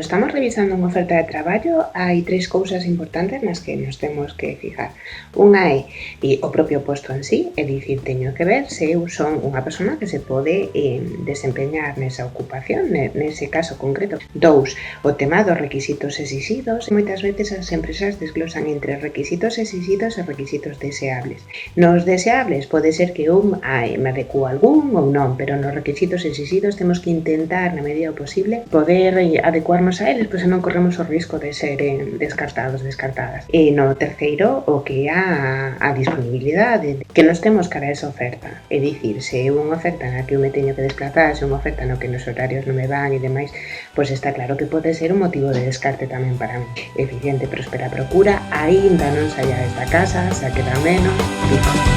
estamos revisando unha oferta de traballo, hai 3 cousas importantes nas que nos temos que fijar. Unha é o propio posto en sí, é dicir, teño que ver se eu son unha persona que se pode desempeñar nesa ocupación, nese caso concreto. 2, o tema dos requisitos exixidos. Moitas veces as empresas desglosan entre requisitos exixidos e requisitos deseables. Nos deseables pode ser que eu me adecuo a algún ou non, pero nos requisitos exixidos temos que intentar, na medida do posible, poder adecuarnos a eles, pois non corremos o risco de ser descartadas. E no terceiro, o que é a disponibilidade, que nos temos cara a esa oferta. É dicir, se é unha oferta na que eu me teño que desplazar, se é unha oferta no que nos horarios non me van e demais, pois está claro que pode ser un motivo de descarte tamén para mí. Eficiente, próspera, procura, aínda non saia desta casa, xa queda menos, pico.